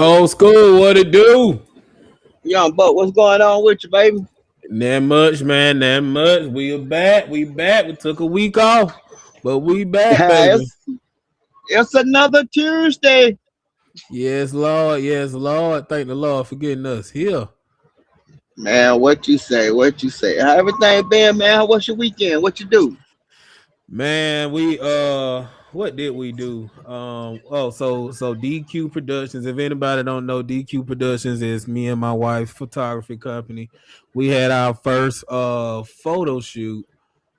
Old school, what it do? Young Buck, what's going on with you, baby? That much, man. That much. We are back. We back. We took a week off, but we back, baby. it's, it's another Tuesday. Yes, Lord. Yes, Lord. Thank the Lord for getting us here. Man, what you say? What you say? How everything been, man? What's your weekend? What you do? Man, what did we do? So DQ Productions. If anybody don't know, DQ Productions is me and my wife's photography company. We had our first photo shoot.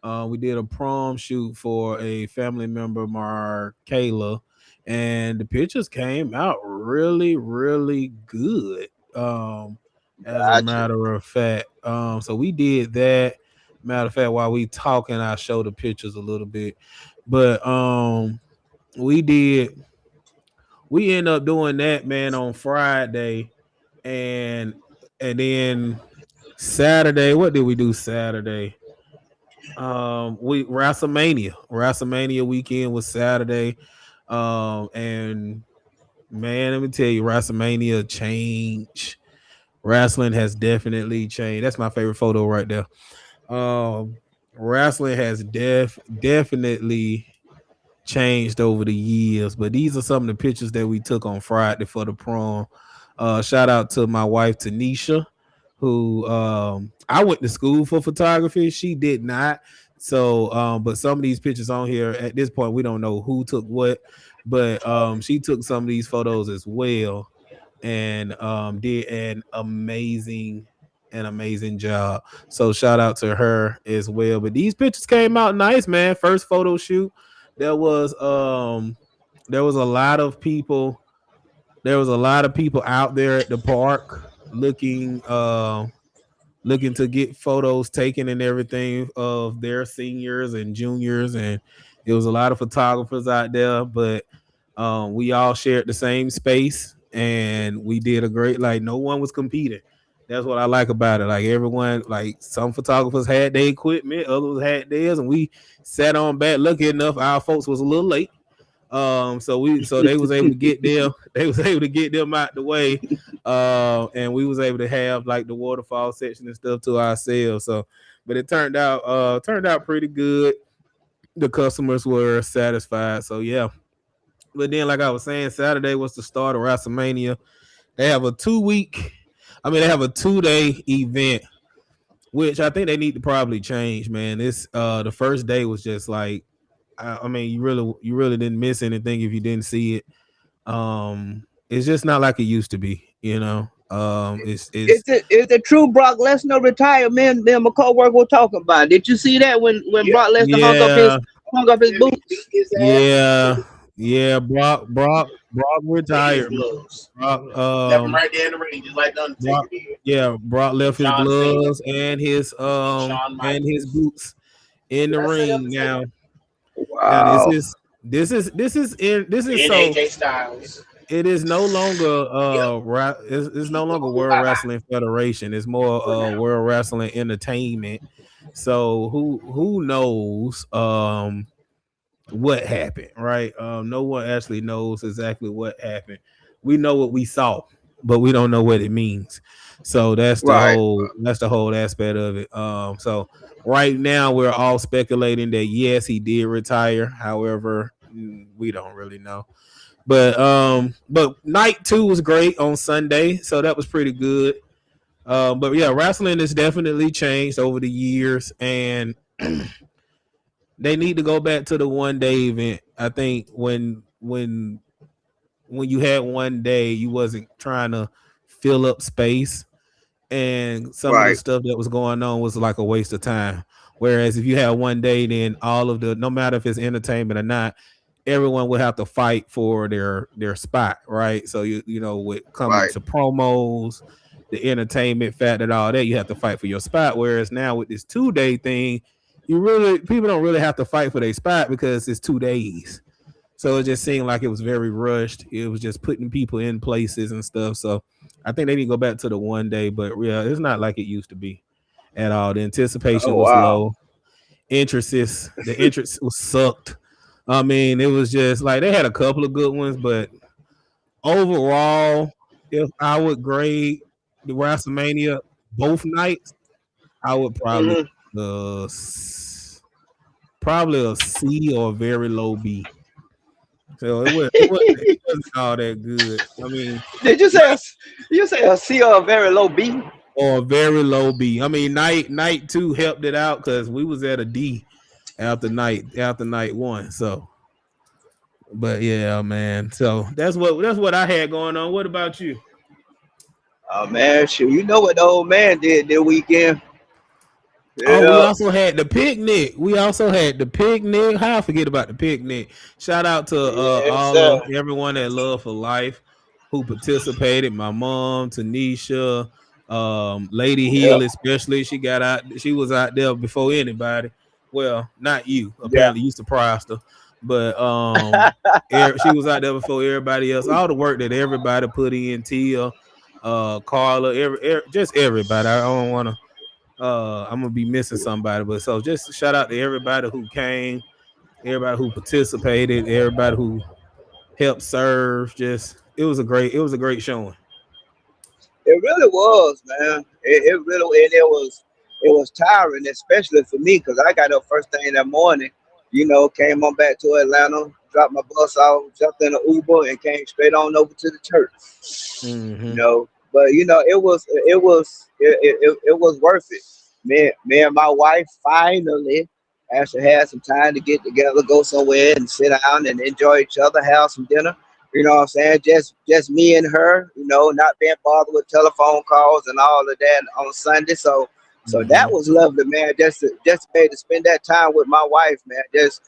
We did a prom shoot for a family member, Mar Kayla, and the pictures came out really, really good. As a Gotcha. matter of fact, so we did that. Matter of fact, while we talking, I show the pictures a little bit, but we did. We end up doing that, man, on Friday, and then Saturday. What did we do Saturday? We WrestleMania weekend was Saturday. And man, let me tell you, WrestleMania changed. Wrestling has definitely changed. That's my favorite photo right there. um Wrestling has definitely changed over the years, but these are some of the pictures that we took on Friday for the prom. Shout out to my wife Tanisha, who I went to school for photography. She did not. So but some of these pictures on here at this point we don't know who took what, but she took some of these photos as well, and did an amazing job. So shout out to her as well. But these pictures came out nice, man. First photo shoot. There was um there was a lot of people. There was a lot of people out there at the park looking looking to get photos taken and everything of their seniors and juniors, and it was a lot of photographers out there, but we all shared the same space and we did a great, like, no one was competing. That's what I like about it. Like, everyone, like, some photographers had their equipment, others had theirs, and we sat on back. Lucky enough, our folks was a little late. So they was able to get them, they was able to get them out the way. And we was able to have like the waterfall section and stuff to ourselves. So but it turned out pretty good. The customers were satisfied. So yeah. But then, like I was saying, Saturday was the start of WrestleMania. They have a 2 week, they have a 2 day event, which I think they need to probably change, man. This the first day was just like, you really didn't miss anything if you didn't see it. It's just not like it used to be. It's Is the true Brock Lesnar retired? Man, me and my coworker were talking about. Did you see that when Yeah, Brock Lesnar yeah, hung up his and beat boots? his ass yeah, with yeah. Brock his retired. gloves. Brock, Left him right there in the ring, just like the Brock, Undertaker did. yeah, Brock And left his John Cena gloves and Shawn and his Michaels. boots in Did the I say ring Undertaker? now. Now Wow. this is And so AJ Styles. it is no longer Yep. it's no longer World Wrestling Federation. It's more For now. World Wrestling Entertainment. So who knows what happened, right? No one actually knows exactly what happened. We know what we saw, but we don't know what it means. So Right. that's the whole aspect of it. So right now we're all speculating that yes, he did retire. However, we don't really know. But night two was great on Sunday, so that was pretty good. But yeah, wrestling has definitely changed over the years, and they need to go back to the 1 day event. I think when you had 1 day, you wasn't trying to fill up space, and some of the Right. stuff that was going on was like a waste of time. Whereas if you have 1 day, then all of the, no matter if it's entertainment or not, everyone would have to fight for their spot, right? So with coming Right. to promos, the entertainment factor, and all that, you have to fight for your spot. Whereas now with this 2 day thing, people don't really have to fight for their spot because it's 2 days. So it just seemed like it was very rushed. It was just putting people in places and stuff. So I think they need to go back to the 1 day, but yeah, it's not like it used to be at all. The anticipation Oh was wow. low. The interest was sucked. It was just like they had a couple of good ones, but overall, if I would grade the WrestleMania both nights, I would Hmm. uh probably a C or a very low B. So it wasn't all that good. I mean, Did you say night you say a C or a very low B? or a very low B. I mean, night two helped it out because we was at a D after night one. So, but yeah, man. So that's what I had going on. What about you? Oh man, shoot, you know what the old man did that weekend? Oh, we Yeah, also had the picnic. We also had the picnic. How I forget about the picnic? Shout out to yes, all sir. of everyone at Love for Life who participated. My mom, Tanisha, Lady Yeah, Hill, especially. She got out. She was out there before anybody. Well, not you. yeah. Apparently, you surprised her, but she was out there before everybody else. All the work that everybody put in, Tia, Carla, just everybody. I don't want to I'm gonna be missing somebody, but so just shout out to everybody who came, everybody who participated, everybody who helped serve. Just it was a great showing. It really was, man. It really and it was tiring, especially for me, because I got up first thing that morning. Came on back to Atlanta, dropped my bus off, jumped in an Uber, and came straight on over to the church. Hmm. But it was worth it. Me and my wife finally actually had some time to get together, go somewhere and sit down and enjoy each other, have some dinner. You know what I'm saying? Just me and her. Not being bothered with telephone calls and all of that on Sunday. So that Hmm. was lovely, man. Just to be able to spend that time with my wife, man. Just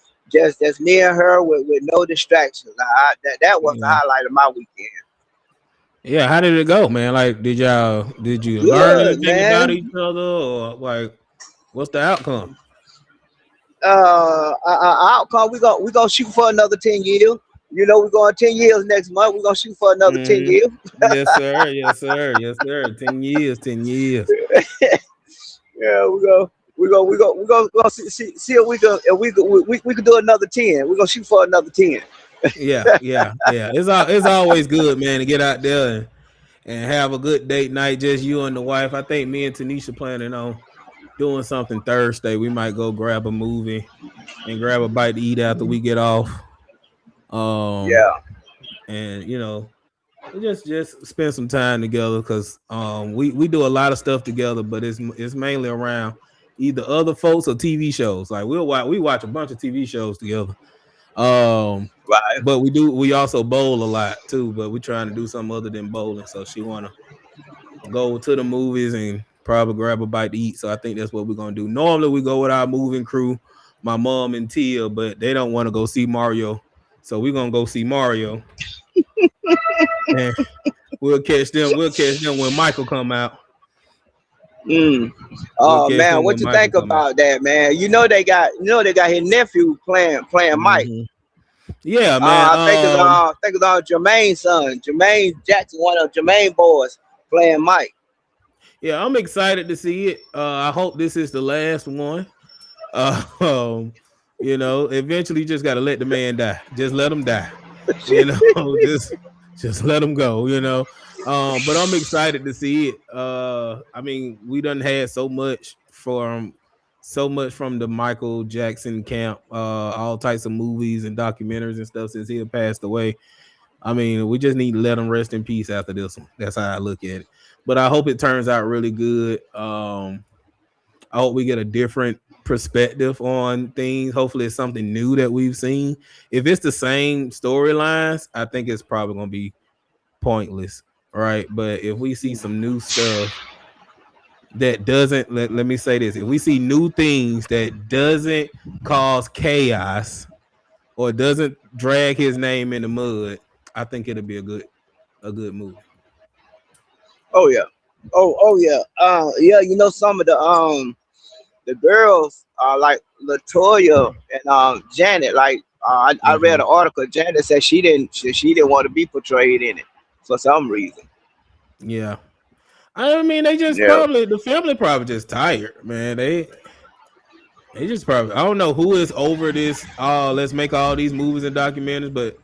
me and her with no distractions. That was the Yeah. highlight of my weekend. Yeah, how did it go, man? Like, did you learn Good, anything about man. each other, or like, what's the outcome? Outcome, we gonna shoot for another 10 years. We're going 10 years next month. We're gonna shoot for another ten Hmm. years. Yes, sir. Yes, sir. Yes, sir. 10 years. 10 years. Yeah, we go see if we can do another 10. We're gonna shoot for another 10. Yeah, yeah, yeah. It's always good, man, to get out there and have a good date night, just you and the wife. I think me and Tanisha planning on doing something Thursday. We might go grab a movie and grab a bite to eat after we get off. Um, Yeah. and just spend some time together because we do a lot of stuff together, but it's mainly around either other folks or TV shows. Like we watch a bunch of TV shows together. Um, Right. but we also bowl a lot too. But we're trying to do something other than bowling. So she wanna go to the movies and probably grab a bite to eat. So I think that's what we're gonna do. Normally we go with our moving crew, my mom and Tia, but they don't want to go see Mario. So we're gonna go see Mario and we'll catch them. We'll catch them when Michael come out. Mm. We'll Oh catch man, them what when you Michael think come out. about that, man? They got his nephew playing Mike. Hmm. Yeah, man. I think it's Jermaine's son, Jermaine Jackson, one of Jermaine boys playing Mike. Yeah, I'm excited to see it. I hope this is the last one. Uh, um, eventually you just gotta let the man die. Just let him die. You know, just let him go. But I'm excited to see it. I mean, we done had so much from the Michael Jackson camp, all types of movies and documentaries and stuff since he had passed away. I mean, we just need to let him rest in peace after this one. That's how I look at it. But I hope it turns out really good. I hope we get a different perspective on things. Hopefully, it's something new that we've seen. If it's the same storylines, I think it's probably gonna be pointless, right? But if we see some new stuff that doesn't let me say this, if we see new things that doesn't cause chaos or doesn't drag his name in the mud, I think it'll be a good movie. Oh yeah. Oh yeah. Yeah. Some of the girls like Latoya and Janet. Like I read Hmm. an article. Janet said she didn't want to be portrayed in it for some reason. Yeah. I mean, Yeah. the family probably just tired, man. They just probably, I don't know who is over this. Oh, let's make all these movies and documentaries, but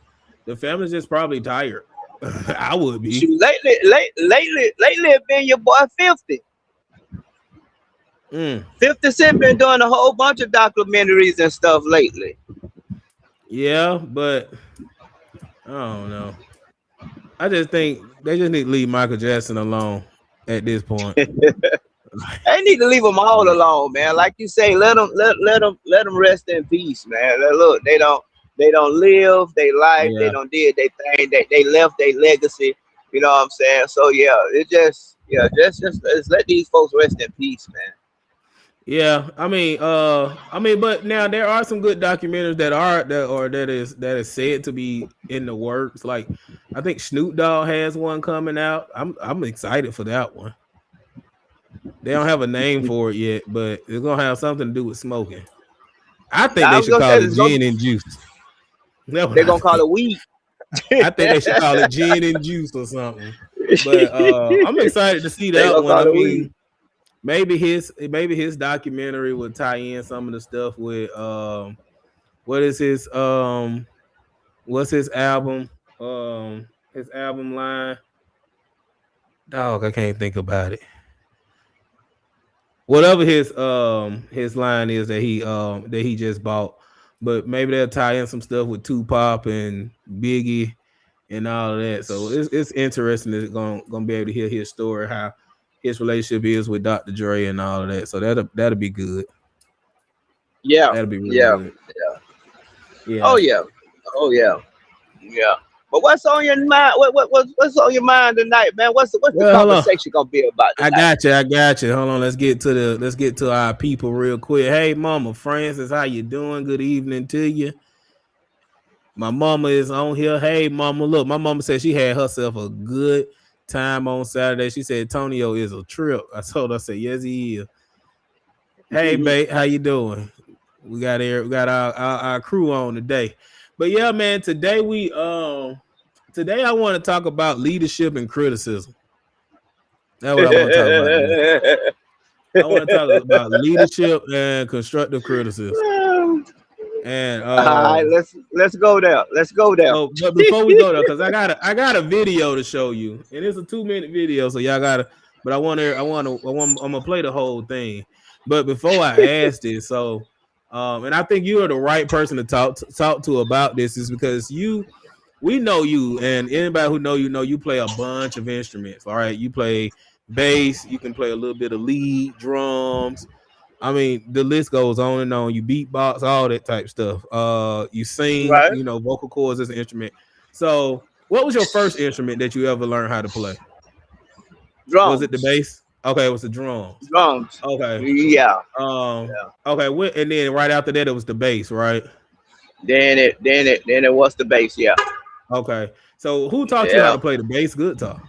the family's just probably tired. I would be. Shoot, lately, it been your boy 50. Mm. 50 Cent been doing a whole bunch of documentaries and stuff lately. Yeah, but I don't know. I just think they just need to leave Michael Jackson alone at this point. They need to leave them all alone, man. Like you say, let them rest in peace, man. Look, they don't live their life. They Yeah. don't did their thing. They left their legacy. You know what I'm saying? So yeah, just let these folks rest in peace, man. Yeah, but now there are some good documentaries that is said to be in the works. Like I think Snoop Dogg has one coming out. I'm excited for that one. They don't have a name for it yet, but it's gonna have something to do with smoking. I think I they was should gonna say call it gin and juice. That's what they're I gonna call think. it weed. I think they should call it gin and juice or something. But I'm excited to see They that gonna one. call I it weed. mean, maybe his documentary will tie in some of the stuff with what is what's his album line? Dog, I can't think about it. Whatever his line is that he just bought. But maybe they'll tie in some stuff with Tupac and Biggie and all of that. So it's interesting that gonna be able to hear his story, how his relationship is with Dr. Dre and all of that. So that'll be good. Yeah, That'll be real yeah, good. yeah. Oh Yeah. yeah, oh yeah, yeah. But what's on your mind? What's on your mind tonight, man? What's the Well, hold on. conversation gonna be about I tonight? got you. I got you. Hold on. Let's get to our people real quick. Hey, Mama Francis, how you doing? Good evening to you. My mama is on here. Hey, Mama, look, my mama said she had herself a good time on Saturday. She said Tonio is a trip. I told her, I said, yes, he is. Hey, babe, how you doing? We got our crew on today. But yeah, man, today I want to talk about leadership and criticism. That's what I want to talk about today. I want to talk about leadership and constructive criticism. And All right, let's go there. Let's go there. so, but before we go there, because I got a video to show you, and it's a 2-minute video, so y'all gotta. But I'm gonna play the whole thing. But before I ask this, and I think you are the right person to talk to about this, is because we know you, and anybody who know you play a bunch of instruments. All right, you play bass, you can play a little bit of lead, drums. I mean, the list goes on and on. You beatbox, all that type stuff. You sing, Right, vocal cords is an instrument. So, what was your first instrument that you ever learned how to play? Was it the drums, bass? Okay, it was the drums. drums. Okay. Yeah, Um, yeah. okay, and then right after that it was the bass, right? Then it was the bass. Yeah, Okay. So who taught you how yeah. to play the bass guitar?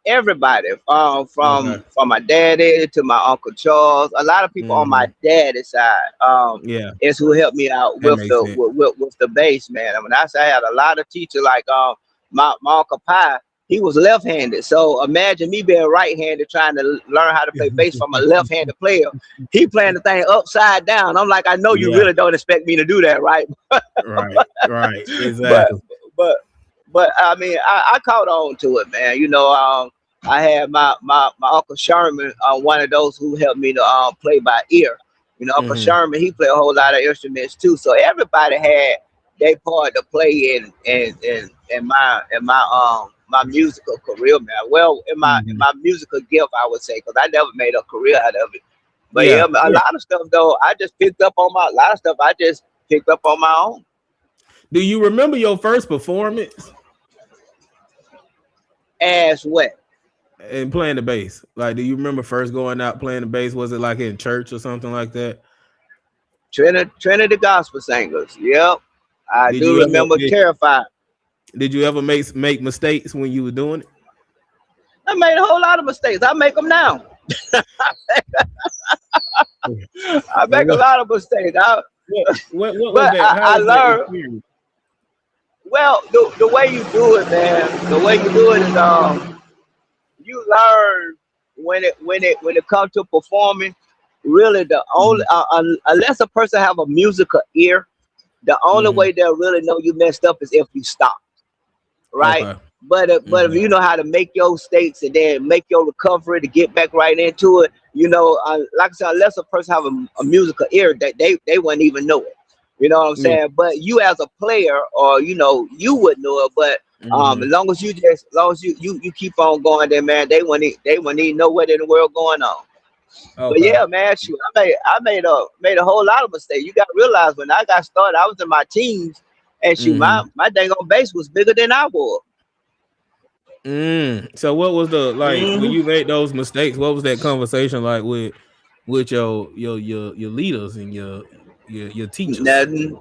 Everybody, Okay. from my daddy to my uncle Charles, a lot of people on my Hmm. daddy's side, Yeah, is who helped me out that with makes the sense. with the bass, man. I mean, I had a lot of teachers like my uncle Pi. He was left-handed, so imagine me being right-handed trying to learn how to play bass from a left-handed player. He playing the thing upside down. I'm like, I know you Yeah, really don't expect me to do that, right? right, but exactly. but I mean, I caught on to it, man. I had my uncle Sherman, one of those who helped me to play by ear. Uncle Hmm. Sherman, he played a whole lot of instruments too. So everybody had their part to play in my musical career, man. Well, in Hmm. my musical gift, I would say, because I never made a career out of it. But yeah, Yeah, a yeah. lot of stuff though, I just picked up on my a lot of stuff. I just picked up on my own. Do you remember your first performance As what? and playing the bass? Like, do you remember first going out playing the bass? Was it like in church or something like that? Trinity Gospel Singers. Yep. I Did do you ever remember did, Terrified. did you ever make mistakes when you were doing it? I made a whole lot of mistakes. I make them now. I Well, make a lot of mistakes. what was But that? How I was that learned, experience? well, the way you do it, man, the way you do it is you learn when it comes to performing, really the only Mhm, unless a person have a musical ear, the only mhm. way they'll really know you messed up is if you stop. right? Okay. But if Mm-hmm. you know how to make your mistakes and then make your recovery to get back right into it, like I said, unless a person have a musical ear, that they wouldn't even know it. You know what I'm Yeah. saying? But you as a player, or you would know it. But Mm-hmm. as long as you keep on going there, man, they wouldn't even know what in the world going on. But Okay. yeah, man, shoot, I made a whole lot of mistakes. You got to realize when I got started, I was in my teens, and shoot, my Mm-hmm. my dang on base was bigger than I was. So what was the like when Hmm. you made those mistakes? What was that conversation like with your leaders and your teachers? Nothing,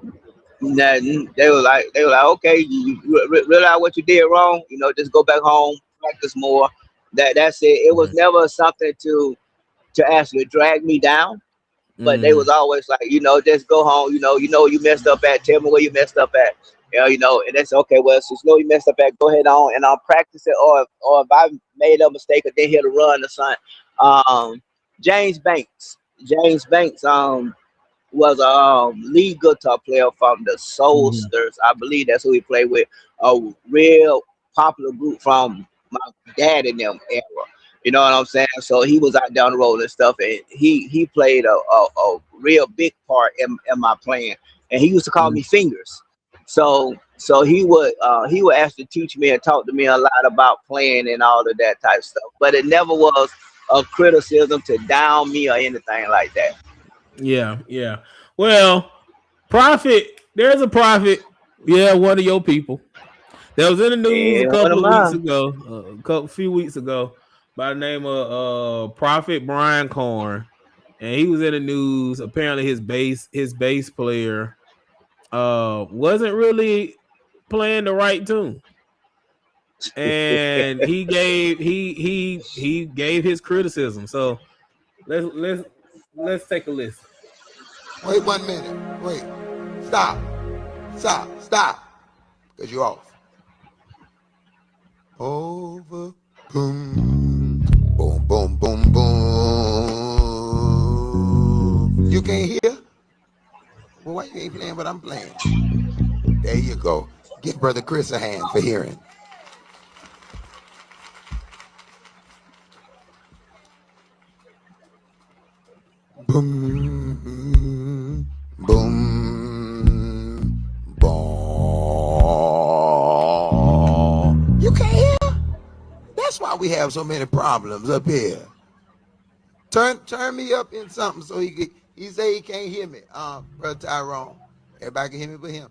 nothing. They were like, okay, you realize what you did wrong. Just go back home, practice more. That's it. It was Mm-hmm. never something to actually drag me down. But they Mm-hmm. was always like, just go home. You messed up at. Tell me where you messed up at. And that's okay. Well, since you know you messed up at, go ahead on and I'll practice it. Or if I made a mistake or didn't hit a run or something. Um, James Banks. James Banks. Was a lead guitar player from the Mm-hmm. Soulsters. I believe that's who he played with. A real popular group from my dad in them era. You know what I'm saying? So he was out down the road and stuff, and he played a real big part in my playing. And he used to call me Fingers. So he would actually teach me and talk to me a lot about playing and all of that type of stuff. But it never was a criticism to down me or anything like that. Yeah, yeah. Well, Prophet, there's a prophet. Yeah, one of your people that was in the news a Yeah, what couple am of weeks I? ago, few weeks ago, by the name of Prophet Brian Corn, and he was in the news. Apparently, his bass player wasn't really playing the right tune, and he gave his criticism. So let's take a listen. Wait 1 minute. Wait. Stop. Stop. Stop. Because you're off. Over. Boom. Boom, boom, boom, boom. You can't hear? Well, why you ain't playing what I'm playing? There you go. Give Brother Chris a hand for hearing. Boom. Boom. Boom. You can't hear? That's why we have so many problems up here. Turn me up in something so he say he can't hear me. Brother Tyrone. Everybody can hear me but him.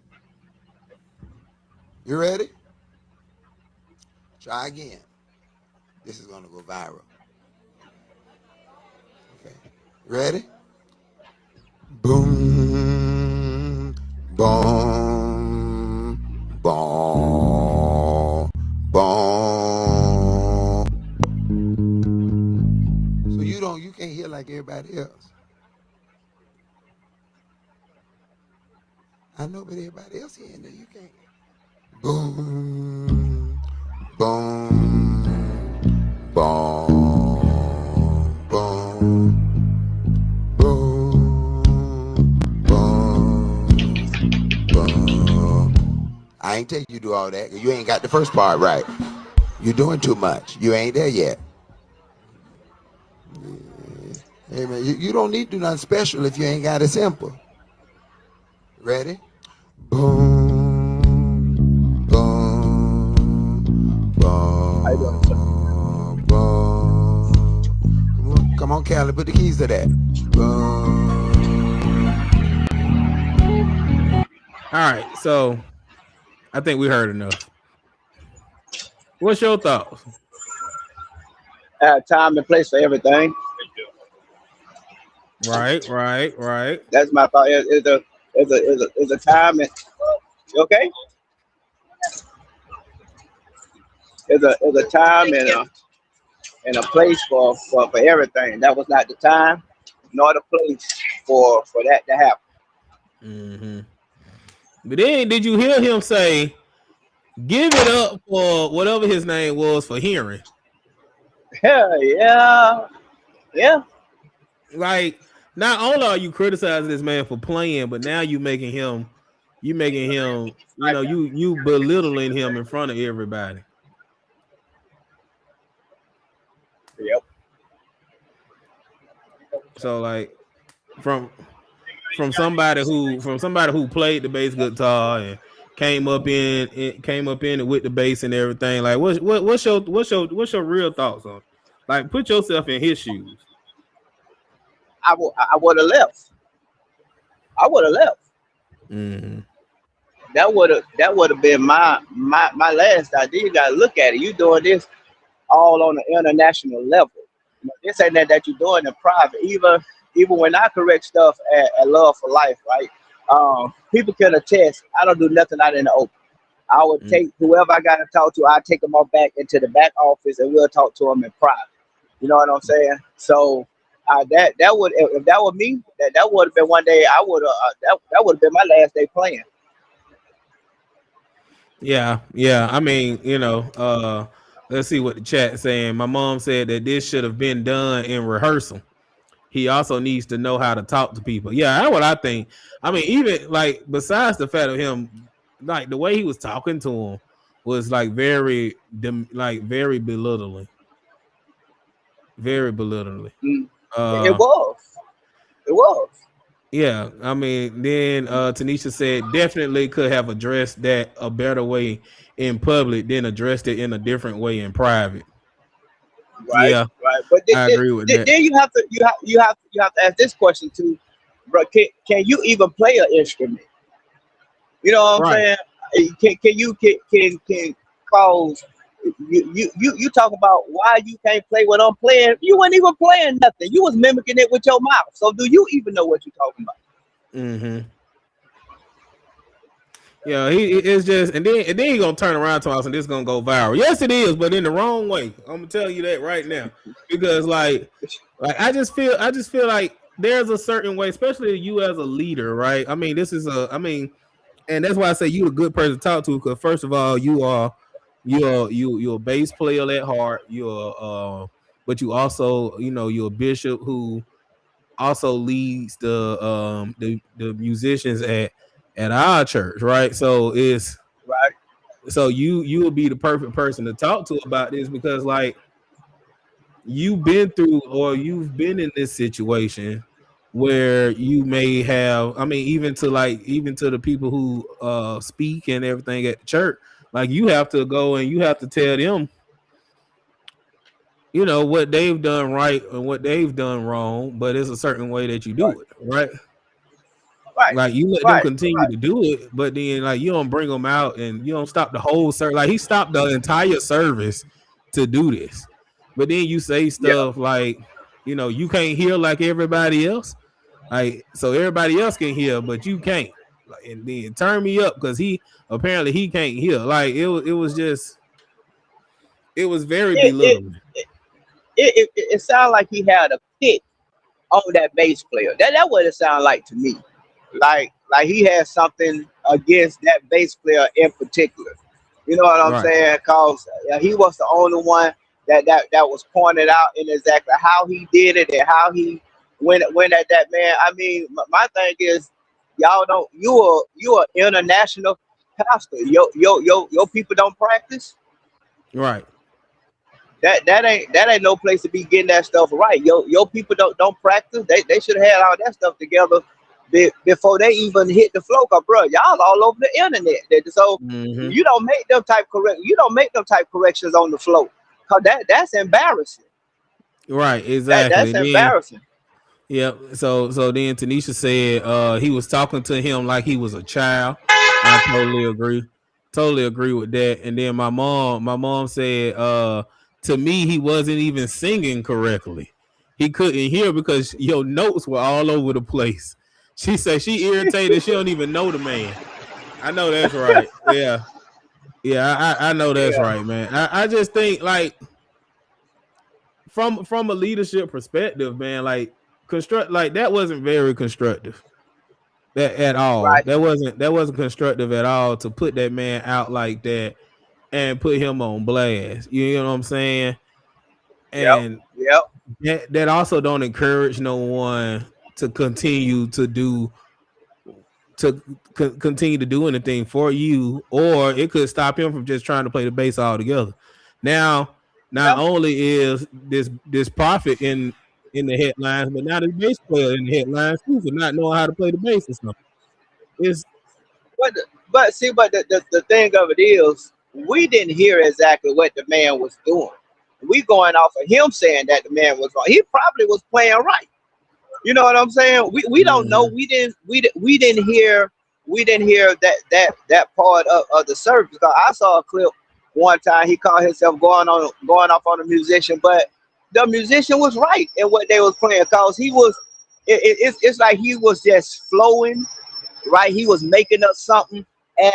You ready? Try again. This is gonna go viral. Okay. Ready? Boom, boom, boom, boom. So you can't hear like everybody else. I know, but everybody else hearing that you can't. Boom, boom, boom, boom, boom, boom, boom. I ain't tell you to do all that. You ain't got the first part right. You're doing too much. You ain't there yet. Hey man, you don't need to do nothing special if you ain't got it simple. Ready? Boom, boom, How you doing, sir? boom, boom. Come on, Callie, put the keys to that. Boom. All right, so I think we heard enough. What's your thoughts? Time and place for everything. Right, right, right. That's my thought. Is a time and you okay? Is a time and a place for everything. That was not the time nor the place for that to happen. Hmm. But then, did you hear him say, "Give it up for whatever his name was for hearing"? Yeah, yeah, yeah. Like, not only are you criticizing this man for playing, but now you making him you making him, you belittling him in front of everybody. Yep. So like from from somebody who played the bass guitar and came up in it with the bass and everything. Like what's your real thoughts on it? Like put yourself in his shoes. I would have left. I would have left. Mm-hmm. That would have been my last idea. You gotta look at it. You doing this all on an international level. This ain't that you're doing in private. Even when I correct stuff at Love for Life, right? People can attest. I don't do nothing out in the open. I would take whoever I got to talk to. I take them all back into the back office, and we'll talk to them in private. You know what I'm saying? So that would, if that were me, that would have been one day. I would have that would have been my last day playing. Yeah, yeah. I mean, let's see what the chat saying. My mom said that this should have been done in rehearsal. He also needs to know how to talk to people. Yeah, that's what I think. I mean, even like besides the fact of him, like the way he was talking to him was like very belittling, very belittling. Mm. It Uh, was. It was. yeah. I mean, then Tanisha said definitely could have addressed that a better way in public, then addressed it in a different way in private. Right, Yeah, right. But I agree with that. then you have to ask this question too, bro. Can you even play an instrument? You know what I'm Right. saying? Can cause you talk about why you can't play what I'm playing. You weren't even playing nothing. You was mimicking it with your mouth. So do you even know what you're talking about? Mm-hmm. Yeah, it's just and then he gonna turn around to us and this gonna go viral. Yes, it is, but in the wrong way. I'm gonna tell you that right now because like I just feel like there's a certain way, especially you as a leader, right? I mean, and that's why I say you a good person to talk to because first of all, you're a bass player at heart. But you also you're a bishop who also leads the musicians at our church, right? Right? So you will be the perfect person to talk to about this because like you've been through or you've been in this situation where you may have I mean even to the people who speak and everything at the church, like you have to go and you have to tell them what they've done right and what they've done wrong, but it's a certain way that you Right? do it, right? Right? Like you let them Right? continue Right? to do it, but then like you don't bring them out and you don't stop the whole service. Like he stopped the entire service to do this, but then you say Yeah. stuff like, you can't hear like everybody else, like so everybody else can hear, but you can't. Like, and then turn me up because he can't hear. Like it was very It it belittling. it sounded like he had a pick on that bass player. That what it sounded like to me. Like he had something against that bass player in particular. You know what I'm Right, saying? Cause he was the only one that was pointed out in exactly how he did it and how he went at that man. I mean, my thing is, y'all don't you are international pastor. Your people don't practice. right. That ain't no place to be getting that stuff right. Your people don't practice. They should have had all that stuff together before they even hit the floor. Cause bro, y'all all over the internet. So Hmm. you don't make them type corrections on the floor. Cause that's embarrassing. Right, That's exactly. Then embarrassing. yeah, so then Tanisha said he was talking to him like he was a child. I totally agree. Totally agree with that. And then my mom said to me he wasn't even singing correctly. He couldn't hear because your notes were all over the place. She said she irritated, she don't even know the man. I know that's right. Yeah. Yeah, I know that's Yeah. right, man. I just think like from a leadership perspective, man, like construct like that wasn't very constructive that at all. Right. That wasn't constructive at all to put that man out like that and put him on blast. You know what I'm saying? Yep. And Yep. that also don't encourage no one to continue to continue to do anything for you, or it could stop him from just trying to play the bass altogether. Now, not Yeah. only is this prophet in the headlines, but now this bass player in the headlines too for not knowing how to play the bass or something. It's But see, but the thing of it is, we didn't hear exactly what the man was doing. We going off of him saying that the man was wrong. He probably was playing right. You know what I'm saying? We don't know. mm-hmm. We didn't hear that part of the service. Because I saw a clip one time. He called himself going off on a musician, but the musician was right in what they was playing. Cause he was. It's like he was just flowing, right? He was making up something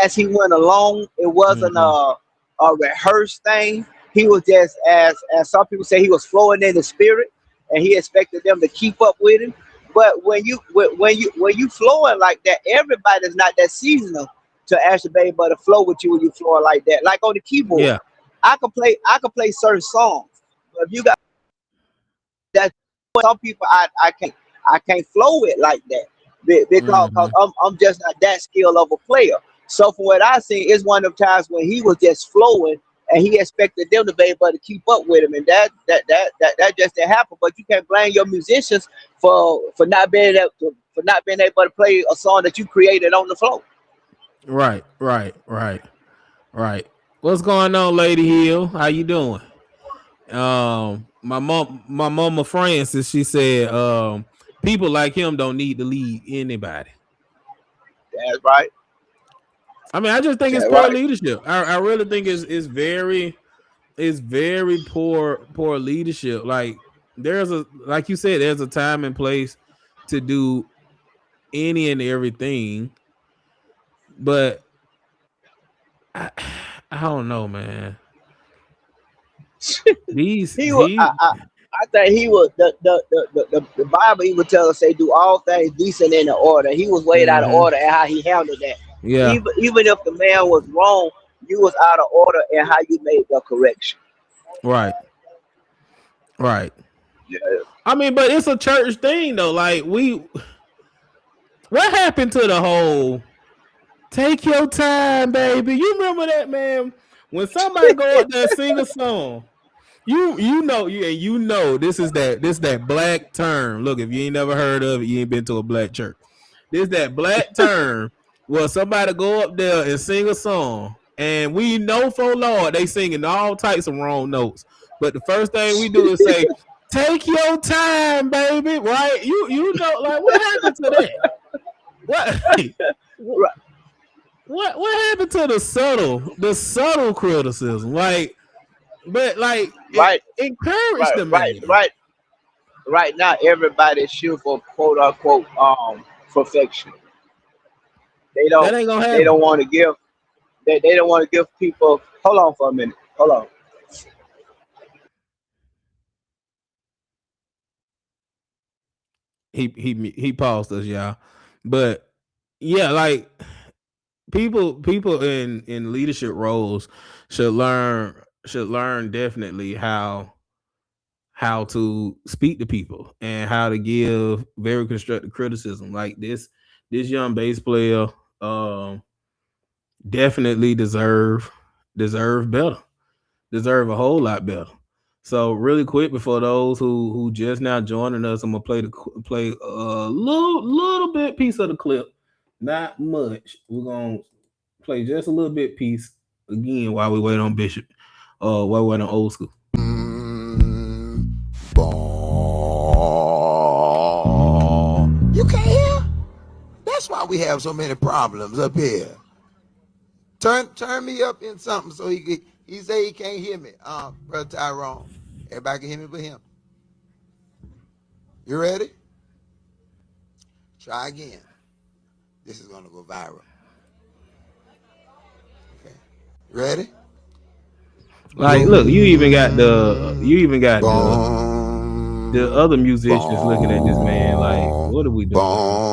as he went along. It wasn't Mm-hmm. a rehearsed thing. He was just as some people say, he was flowing in the spirit, and he expected them to keep up with him. But when you flowing like that, everybody's not that seasonal to actually be able to flow with you when you flowing like that. Like on the keyboard, Yeah. I can play certain songs, but if you got that, some people I can't flow it like that because Mm-hmm. I'm just not that skilled of a player. So from what I see, it's one of the times when he was just flowing and he expected them to be able to keep up with him, and that just didn't happen. But you can't blame your musicians for not being able to play a song that you created on the floor. Right. Right. Right. Right. What's going on, Lady Hill? How you doing? My mama Francis, she said, people like him don't need to lead anybody. That's right. I mean, I just think it's That's poor right. leadership. I really think it's very poor leadership. Like like you said, there's a time and place to do any and everything, but I, I don't know, man. These He was. he I think he was the Bible even tell us, say, do all things decent in the order. He was way out of hmm order and how he handled that. yeah, Even if the man was wrong, you was out of order and how you made the correction. right, right. Yeah. I mean, but it's a church thing though. Like what happened to the whole take your time, baby? You remember that, man? When somebody go up there and sing a song, you know this that black term. Look, if you ain't never heard of it, you ain't been to a black church. This that black term where somebody go up there and sing a song, and we know for Lord they singing all types of wrong notes. But the first thing we do is say, "Take your time, baby." Right? You know, like what happened to that? What? Right, what happened to the subtle criticism? Like, but like right, encourage right, the right, man. right. Right now, everybody's shooting for quote unquote perfection. They That don't ain't gonna they happen. don't want to give they don't want to give people. Hold on for a minute. Hold on. He paused us, y'all. But yeah, like people in leadership roles should learn definitely how to speak to people and how to give very constructive criticism. Like this young bass player um definitely deserve better. Deserve a whole lot better. So really quick before those who just now joining us, I'm gonna play a little bit piece of the clip, not much. We're gonna play just a little bit piece again while we wait on Bishop, while we wait on Old School. You can't hear? That's why we have so many problems up here. Turn me up in something so he say he can't hear me. Brother Tyrone. Everybody can hear me but him. You ready? Try again. This is gonna go viral. Okay. Ready? Like, look, you even got the Boom, other musicians looking at this man like, boom, what are we doing? boom.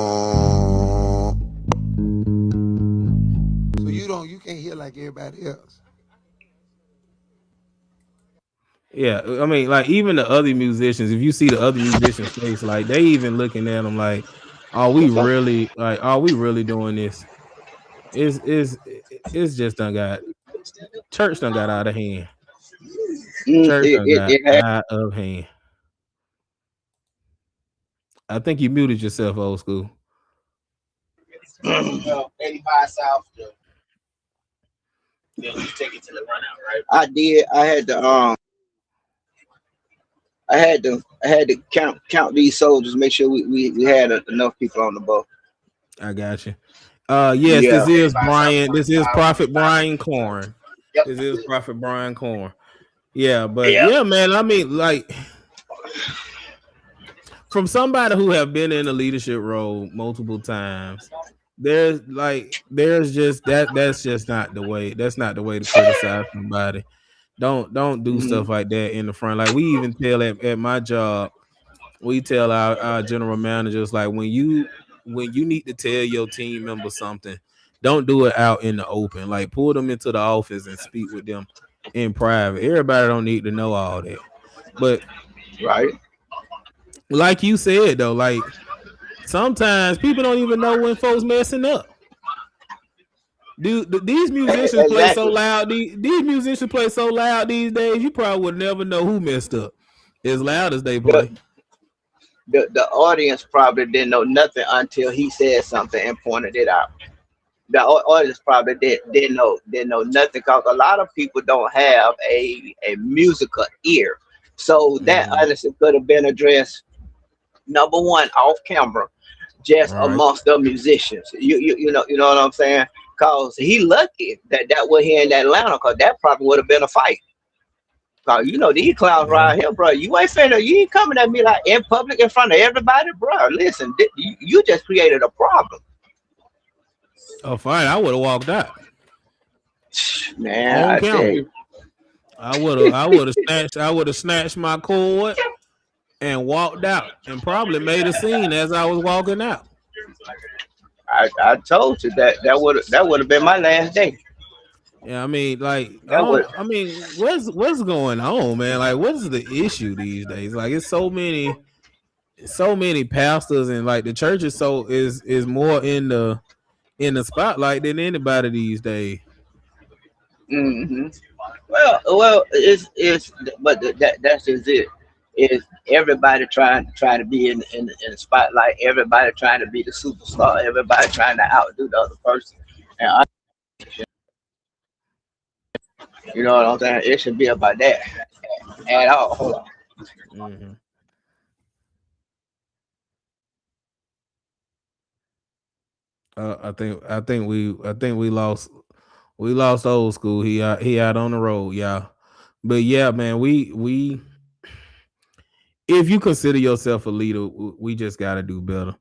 So you can't hear like everybody else. Yeah, I mean, like even the other musicians, if you see the other musicians' face, like they even looking at him like, Are we So, really like? Are we really doing this? Is it's just done got church done got out of hand. Church done got it has. out of hand. I think you muted yourself, old school. Well, 85 South, then you take it to the run out, right? I did. I had to count these soldiers, make sure we had enough people on the boat. I got you. Yes, this Yeah. is 85 South, Brian. This is 25, Prophet 25, Brian 55. Corn. Yep. This is Prophet Brian Corn. Yeah, but Yeah. yeah, man. I mean, like from somebody who have been in a leadership role multiple times, there's just that's just not the way. That's not the way to criticize somebody. Don't do Hmm. stuff like that in the front. Like we even tell at my job, we tell our general managers like when you need to tell your team members something, don't do it out in the open. Like pull them into the office and speak with them in private. Everybody don't need to know all that. But Right. like you said though, like sometimes people don't even know when folks messing up. Dude, these musicians play so Exactly. loud. These musicians play so loud these days. You probably would never know who messed up as loud as they The, play. the audience probably didn't know nothing until he said something and pointed it out. The audience probably didn't know nothing because a lot of people don't have a musical ear. So that Mhm. honestly could have been addressed number one off camera, just Right. amongst the musicians. You know what I'm saying? Cause he lucky that we're here in Atlanta, cause that probably would have been a fight. Cause these clowns Yeah. right here, bro. You ain't coming at me like in public in front of everybody, bro. Listen, you just created a problem, Oh, fine. I would have walked out man. on I tell camera. you. I would have snatched my cord and walked out and probably made a scene as I was walking out. I told you that would have been my last day. Yeah, I mean, like, That would. I mean, what's going on, man? Like, what is the issue these days? Like, it's so many pastors and like the church is more in the spotlight than anybody these days. Hmm. Well, it's but that's just it. Is everybody trying to be in the spotlight? Everybody trying to be the superstar. Everybody trying to outdo the other person. And you know what I'm saying? It should be about that at all. Hold on. Hmm. I think we lost old school. He out on the road, y'all. But yeah, man, we if you consider yourself a leader, we just got to do better.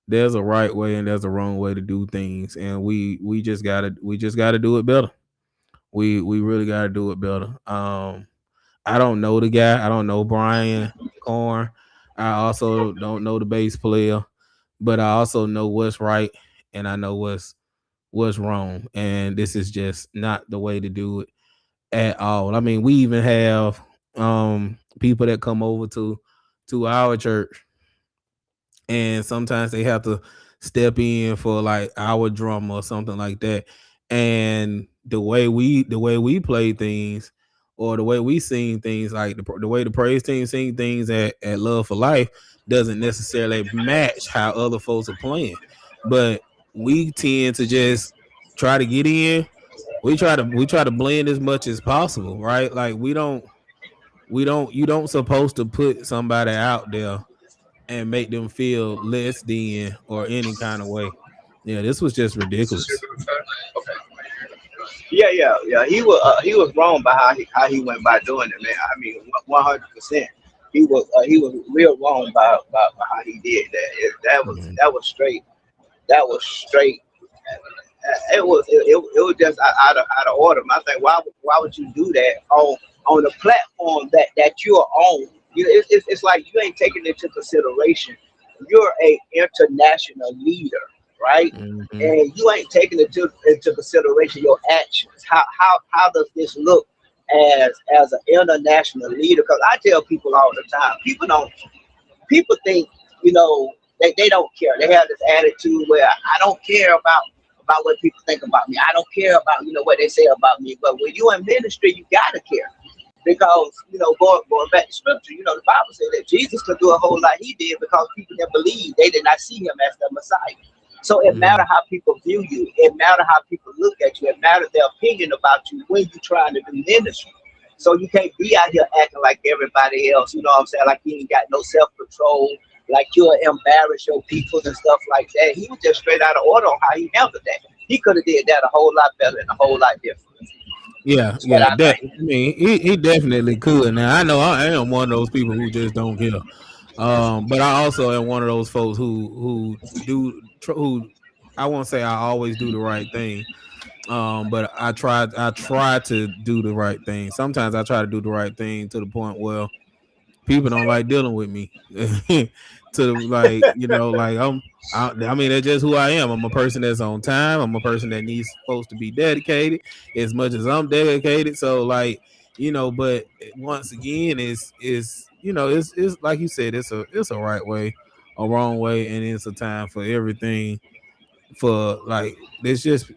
There's a right way and there's a wrong way to do things, and we just gotta do it better. We really gotta do it better. I don't know the guy. I don't know Brian Corn. I also don't know the bass player, but I also know what's right and I know what's wrong. And this is just not the way to do it at all. I mean, we even have people that come over to our church and sometimes they have to step in for like our drama or something like that. And the way we play things or the way we sing things like the way the praise team sing things at Love for Life doesn't necessarily match how other folks are playing. But we tend to just try to get in. We try to blend as much as possible, right? Like we don't you don't supposed to put somebody out there and make them feel less than or any kind of way. Yeah, this was just ridiculous. Yeah. He was wrong by how he went by doing it, man. I mean, 100%. He was real wrong by how he did that. Mhm. That was straight. That was straight. It was just out of order. I think why would you do that on the platform that you're on? It's like you ain't taking into consideration. You're a international leader, right? Mhm. And you ain't taking into consideration your actions. How does this look as an international leader? Because I tell people all the time, people think you know They don't care. They have this attitude where I don't care about what people think about me. I don't care about what they say about me. But when you in ministry, you gotta care. Because going back to scripture, the Bible said that Jesus could do a whole lot he did because people didn't believe. They did not see him as the Messiah. So it Mhm. matters how people view you. It matters how people look at you. It matters their opinion about you when you're trying to do ministry. So you can't be out here acting like everybody else. You know what I'm saying? Like you ain't got no self-control. Like you'll embarrass your people and stuff like that. He was just straight out of order on how he handled that. He could have did that a whole lot better and a whole lot different. Yeah, That's what yeah. I That think. I mean, he definitely could. Now I know I am one of those people who just don't care. But I also am one of those folks who who I won't say I always do the right thing. But I try to do the right thing. Sometimes I try to do the right thing to the point where people don't like dealing with me. To like, like I mean, that's just who I am. I'm a person that's on time. I'm a person that needs folks to be dedicated as much as I'm dedicated. So like, but once again, it's like you said, it's a right way, a wrong way, and it's a time for everything. For like, it's just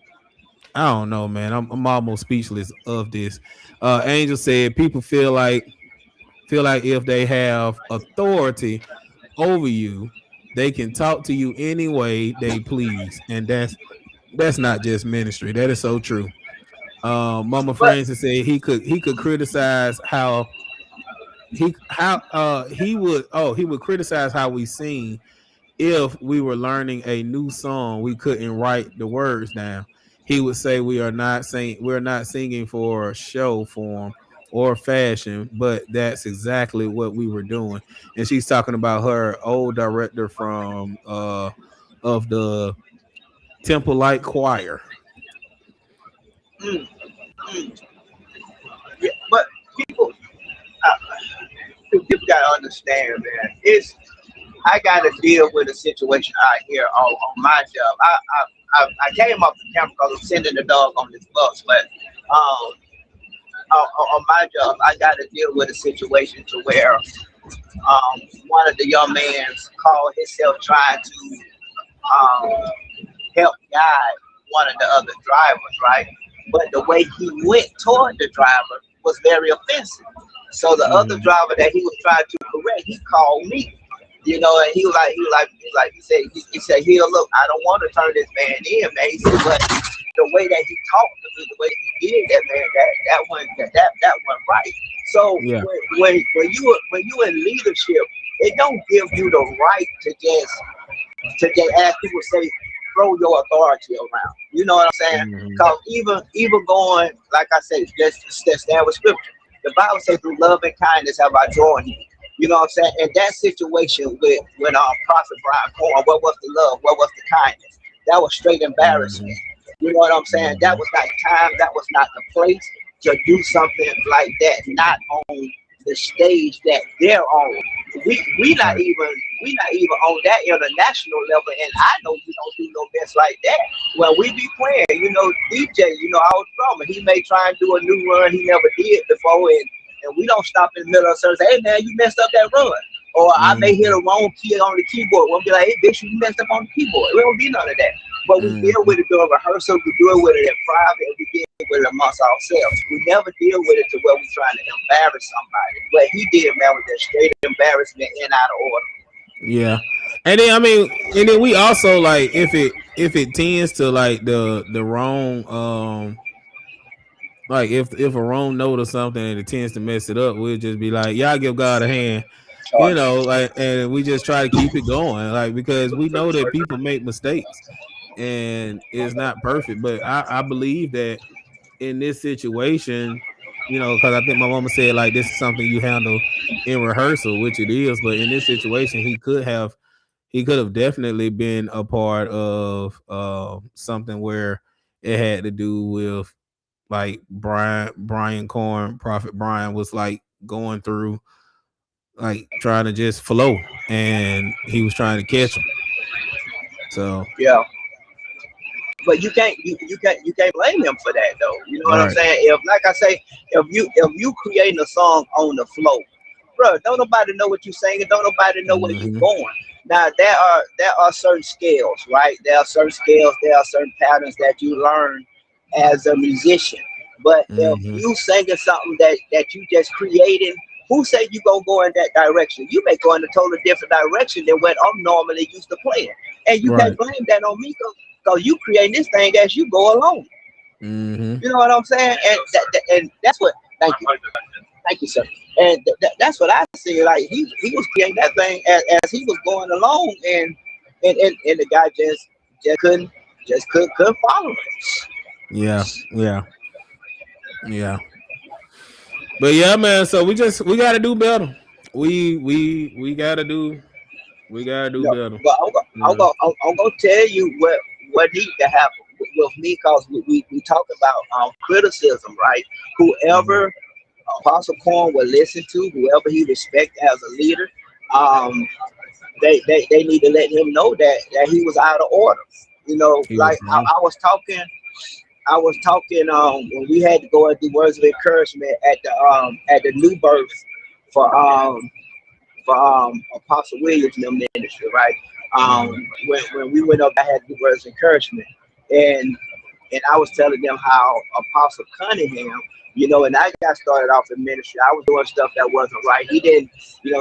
I don't know, man. I'm almost speechless of this. Angel said people feel like if they have authority over you, they can talk to you any way they please, and that's not just ministry. That is so true. Mama But Francis said he could criticize he would criticize how we sing if we were learning a new song, we couldn't write the words down. He would say we're not singing for show form or fashion, but that's exactly what we were doing. And she's talking about her old director from of the Temple Light Choir. mm, mm, yeah, but people, uh, people gotta understand, man. I gotta deal with a situation out here on my job. I came off the camera because I'm sending the dog on this bus, but um, on my job, I gotta deal with a situation to where one of the young men's called himself trying to help guide one of the other drivers, right? But the way he went toward the driver was very offensive. So the other Mhm. driver that he was trying to correct, he called me. And he said, here, look, I don't want to turn this man in, man. He said, but the way that he talked to me, the way he did that, man, that wasn't right. So Yeah. when you in leadership, it don't give you the right to just as people say, throw your authority around. You know what I'm saying? Mhm. Because even going, like I say, let's stand with scripture. The Bible says, through love and kindness have I drawn you. You know what I'm saying? In that situation with when Prophet Brian Corn, what was the love? What was the kindness? That was straight embarrassment. Mhm. You know what I'm saying? That Mhm. was not the time. That was not the place to do something like that. Not on the stage that they're on. Right. We not even on that international level. And I know you don't do no mess like that. Well, we be playing. DJ. Our drummer. He may try and do a new run he never did before, and we don't stop in the middle of service. Hey man, you messed up that run. Or I may hit Mhm. a wrong key on the keyboard. We'll be like, hey bitch, you messed up on the keyboard. We don't be none of that. But we deal Mhm. with it during rehearsal, we deal with it in private, and we deal with it amongst ourselves. We never deal with it to where we're trying to embarrass somebody. What he did, man, was just straight embarrassment and out of order. Yeah. And then I mean, and then we also like if it tends to like the wrong like if a wrong note or something and it tends to mess it up, we'll just be like, y'all give God a hand, like, and we just try to keep it going, like, because we know that people make mistakes and it's not perfect. But I believe that in this situation, because I think my mama said like this is something you handle in rehearsal, which it is, but in this situation, he could have definitely been a part of something where it had to do with like Brian Corn, Prophet Brian was like going through, like trying to just flow, and he was trying to catch him. So Yeah. But you can't blame him for that though. You know what I'm right. saying? If like I say, if you creating a song on the flow, bro, don't nobody know what you saying, don't nobody know where you Hmm. going. now there are certain scales, right? There are certain scales, there are certain patterns that you learn as a musician. But if Mm-hmm. you singing something that you just creating, who say you gonna go in that direction? You may go in a totally different direction than what I'm normally used to playing. And you can't Right. blame that on me because you creating this thing as you go along. Mm-hmm. You know what I'm saying? And and that's what. Thank you, sir. And that's what I see. Like he was creating that thing as he was going along, and the guy just couldn't follow it. Yeah. Yeah. Yeah. But yeah, man. So we gotta do better. We gotta do No, better. but You know. I'm gonna tell you what needs to happen with me because we talk about criticism, right? Mhm. Whoever Apostle Corn would listen to, whoever he respect as a leader, um, they need to let him know that he was out of order. You know, He was like wrong. I was talking when we had to go and do words of encouragement at the new birth for Apostle Williams and them ministry, right? Um, Mhm. when we went up, I had to do words of encouragement, and and I was telling them how Apostle Cunningham, and I got started off in ministry. I was doing stuff that wasn't right. He didn't,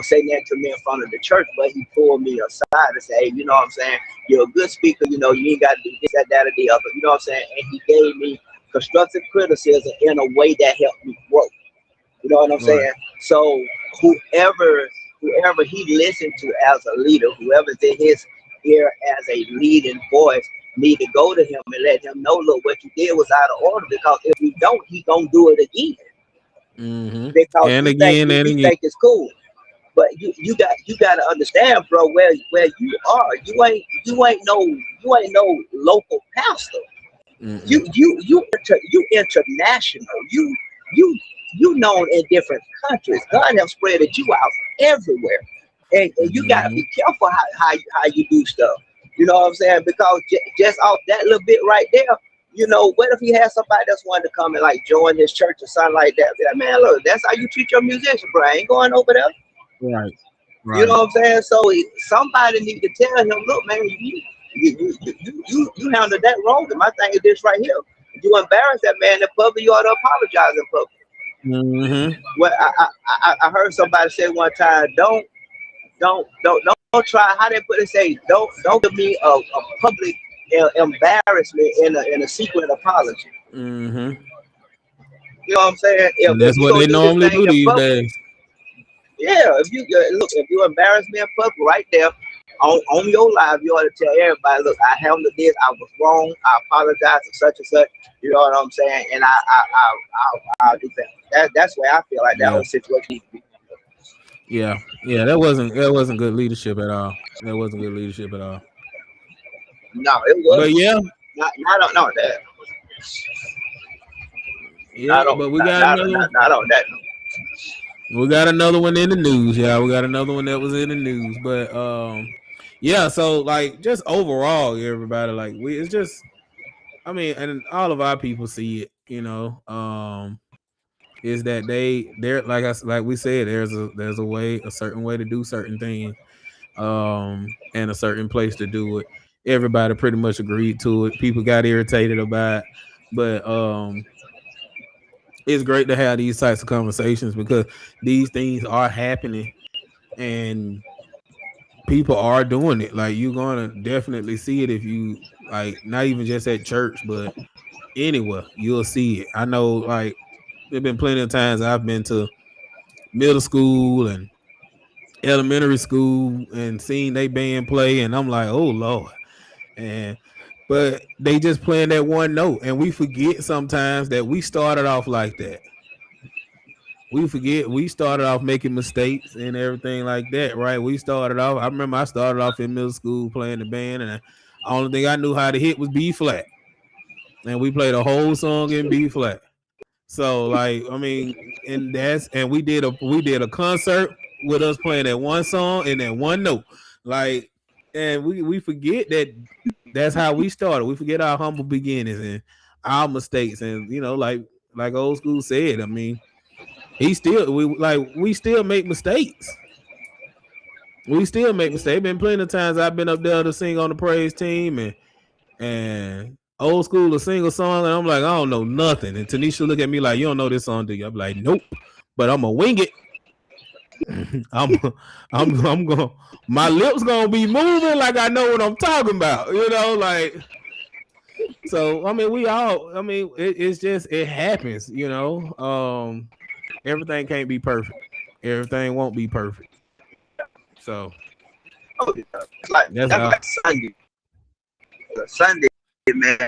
say that to me in front of the church, but he pulled me aside and said, hey, you know what I'm saying? You're a good speaker. You ain't got to do this, that, or the other. You know what I'm saying? And he gave me constructive criticism in a way that helped me grow. You know what I'm Right. saying? So whoever whoever he listened to as a leader, whoever's in his ear as a leading voice, need to go to him and let him know, look, what you did was out of order. Because if you don't, he gonna do it again. Mhm. Because And he think again he, and he again. think it's cool. But you got to understand, bro, where you are. You ain't no local pastor. Mm-mm. You international. You you known in different countries. God have spread you out everywhere, and you gotta Mhm. be careful how you do stuff. You know what I'm saying? Because just off that little bit right there, what if he had somebody that's wanted to come and like join his church or something like that? Be like, man, look, that's how you treat your musician, bro. I ain't going over there. Right. You know Right. what I'm saying? So somebody need to tell him, look, man, you handled that wrong. And my thing is this right here. If you embarrass that man in public, you ought to apologize in public. Mhm. Well, I heard somebody say one time, don't try. How they put it? Say, don't give me a public embarrassment in a secret apology. Mhm. You know what I'm saying? If, And if that's you what gonna they do this normally thing do in these public, days. yeah. If you embarrass me in public right there on your live, you ought to tell everybody, look, I handled this. I was wrong. I apologize for such and such. You know what I'm saying? And I'll do that. That's where I feel like that Yeah. whole situation needs to be. Yeah. Yeah. That wasn't good leadership at all. That wasn't good leadership at all. No, it But wasn't. yeah, Not on no, that. yeah. But we got another. Not on that. We got another one in the news. Yeah, we got another one that was in the news. But yeah. So like, just overall, everybody, like, it's just. I mean, and all of our people see it. Is that they're like we said, there's a certain way to do certain things, and a certain place to do it. Everybody pretty much agreed to it. People got irritated about it, but it's great to have these types of conversations because these things are happening and people are doing it. Like, you're gonna definitely see it if you, like, not even just at church, but anywhere you'll see it. I know, like, there've been plenty of times I've been to middle school and elementary school and seen they band play, and I'm like, oh Lord. And but they just playing that one note, and we forget sometimes that we started off like that. We forget we started off making mistakes and everything like that, right? We started off. I remember I started off in middle school playing the band, and the only thing I knew how to hit was B flat, and we played a whole song in B flat. So, like, I mean, and we did a concert with us playing that one song and that one note. Like, and we forget that that's how we started. We forget our humble beginnings and our mistakes. And, like old school said, I mean, we still make mistakes. We still make mistakes. Been plenty of times I've been up there to sing on the praise team and old school a single song, and I'm like, I don't know nothing. And Tanisha look at me like, you don't know this song, do you? I'm like, nope. But I'm gonna wing it. I'm I'm gonna my lips gonna be moving like I know what I'm talking about, like so I mean it's just it happens, everything can't be perfect. Everything won't be perfect. So Oh, yeah. that's That's how like Sunday, man.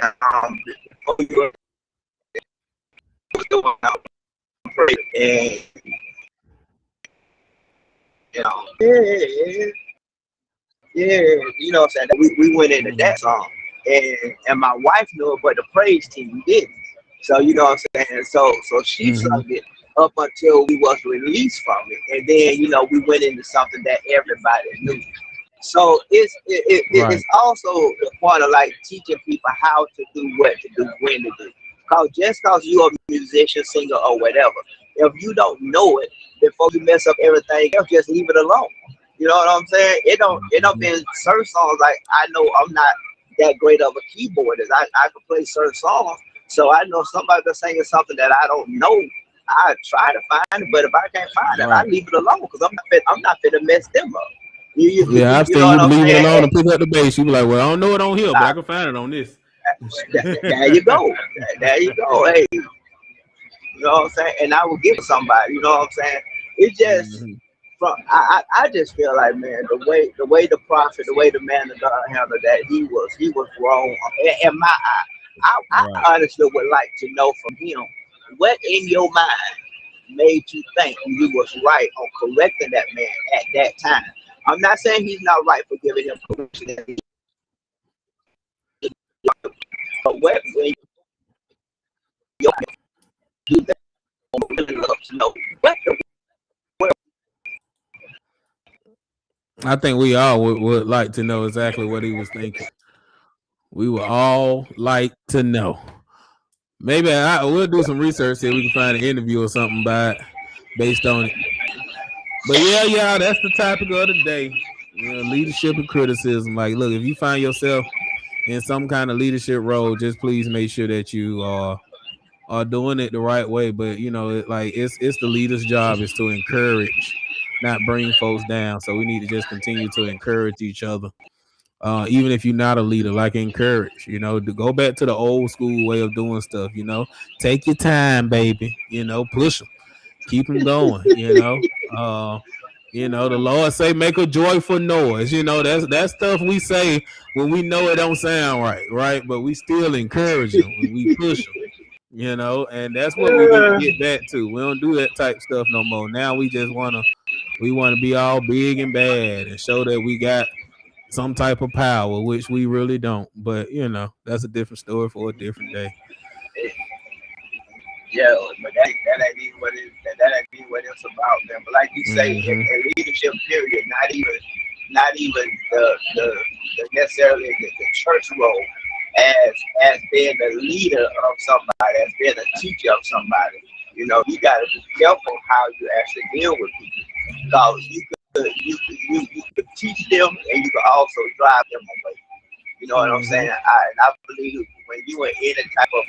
Before you go out and pray, and yeah, yeah, what I'm saying. We went into that song, and my wife knew it, but the praise team didn't. So what I'm saying. So she sung it up until we was released from it, and then we went into something that everybody knew. So right. it's also the point of like teaching people how to do, what to do, when to do. Cause just cause you're a musician, singer, or whatever, if you don't know it before you mess up everything else, just leave it alone. You know what I'm saying? It don't Mhm. been certain songs like I know I'm not that great of a keyboardist. I can play certain songs, so I know somebody that's singing something that I don't know. I try to find it, but if I can't find it, I Right. leave it alone because I'm not fit to mess them up. Yeah, I've You know seen what you I'm leave it saying? alone and pick up the bass. You be like, well, I don't know it on here, but I can find it on this. There you go. There you go. Hey, you know what I'm saying? And I will give it somebody. You know what I'm saying? It just Mhm. from I just feel like, man, the way the prophet, the way the man of God handled that, he was wrong in my eye. Right. I honestly would like to know from him what in your mind made you think you was right on correcting that man at that time. I'm not saying he's not right for giving him correction, but when you do that, I really love to know what the world. I think we all would like to know exactly what he was thinking. We would all like to know. Maybe we'll do some research, see if we can find an interview or something based on it. But yeah, y'all, that's the topic of the day. Leadership and criticism. Like, look, if you find yourself in some kind of leadership role, just please make sure that you are doing it the right way. But it's the leader's job is to encourage, not bring folks down. So we need to just continue to encourage each other. Even if you're not a leader, like encourage, to go back to the old school way of doing stuff, take your time, baby, push them, keep them going, the Lord say make a joyful noise, that's stuff we say when we know it don't sound right, but we still encourage them when we push them, and that's what we need to get back to. We don't do that type stuff no more. Now we want to be all big and bad and show that we got some type of power, which we really don't. But that's a different story for a different day. Yeah, but that ain't what it's about, man. But like you say, Mm-hmm. in leadership period, not even the necessarily the church role as being the leader of somebody, as being a teacher of somebody. You got to be careful how you actually deal with people, because you could teach them and you could also drive them away. You know what I'm Mm-hmm. saying? I believe when you are in a type of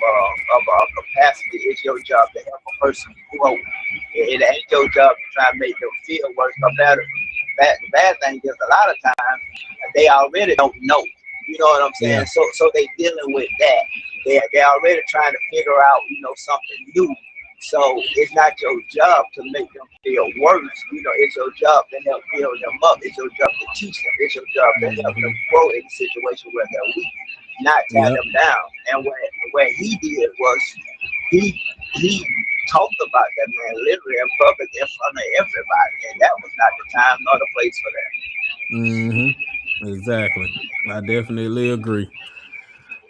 capacity, it's your job to help a person grow. It ain't your job to try and make them feel worse or better. The bad thing is a lot of times they already don't know. You know what I'm saying? Yeah. So they dealing with that. They're already trying to figure out something new. So it's not your job to make them feel worse. It's your job to help build them up. It's your job to teach them. It's your job to help them Mm-hmm. grow in a situation where they're weak, not tear Yep. them down. And what he did was he he talked about that man literally in public in front of everybody, and that was not the time nor the place for that. Mm-hmm. Exactly. I definitely agree.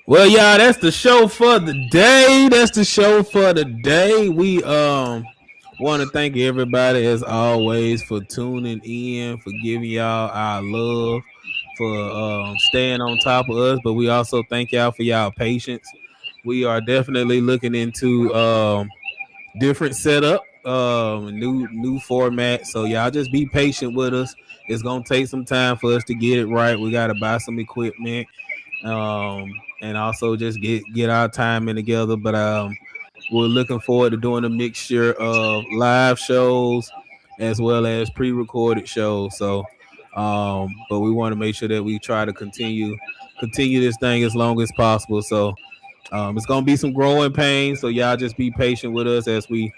Well, y'all, that's the show for the day. That's the show for the day. We want to thank everybody as always for tuning in, for giving y'all our love, for staying on top of us. But we also thank y'all for y'all patience. We are definitely looking into different setup. new format. So y'all just be patient with us. It's gonna take some time for us to get it right. We gotta buy some equipment, and also just get our time in together. But we're looking forward to doing a mixture of live shows as well as pre-recorded shows. So, but we want to make sure that we try to continue this thing as long as possible. So, it's gonna be some growing pains. So y'all just be patient with us as we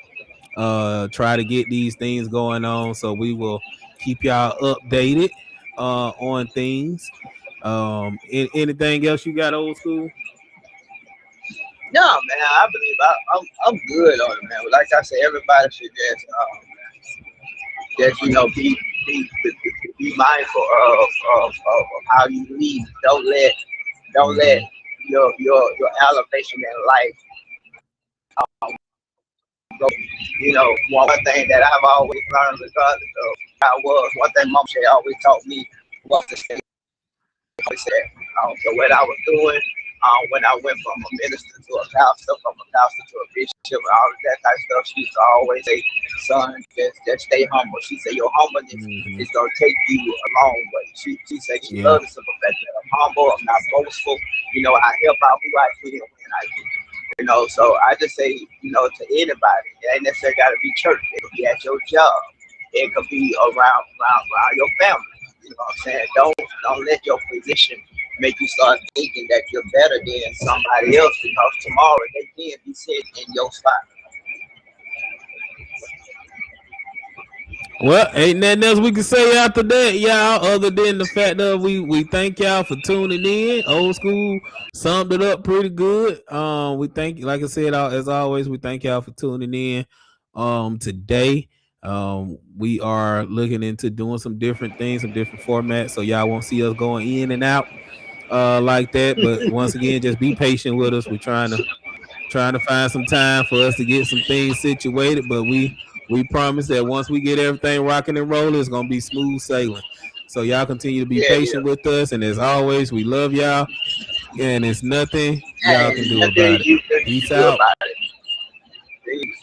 try to get these things going on. So we will keep y'all updated on things. Anything else you got, old school? No, man, I believe I'm good on it, man. Like I said, everybody should just be mindful of how you lead. Don't let Mm-hmm. your elevation in life go. One thing that I've always learned regardless of how I was, one thing Mom said always taught me was to stay said. So what I was doing when I went from a minister to a pastor, from a pastor to a bishop, and all of that type of stuff, she used to always say, "Son, just stay humble." She said, "Your humbleness Mm-hmm. is gonna take you a long way." She said she Yeah. loves the simple fact that I'm humble, I'm not boastful. I help out who I can when I can. So I just say, to anybody, it ain't necessarily got to be church. It could be at your job. It could be around your family. You know what I'm saying? Don't let your position make you start thinking that you're better than somebody else because tomorrow they can be sitting in your spot. Well, ain't nothing else we can say after that, y'all, other than the fact that we thank y'all for tuning in. Old school summed it up pretty good. We thank, like I said, as always, we thank y'all for tuning in. Today, we are looking into doing some different things, some different formats, so y'all won't see us going in and out like that. But once again, just be patient with us. We're trying to find some time for us to get some things situated, but we promise that once we get everything rocking and rolling, it's gonna be smooth sailing. So y'all continue to be Yeah, yeah. patient with us, and as always, we love y'all, and it's nothing y'all can And do nothing about it. you can Peace do out. about it. Peace.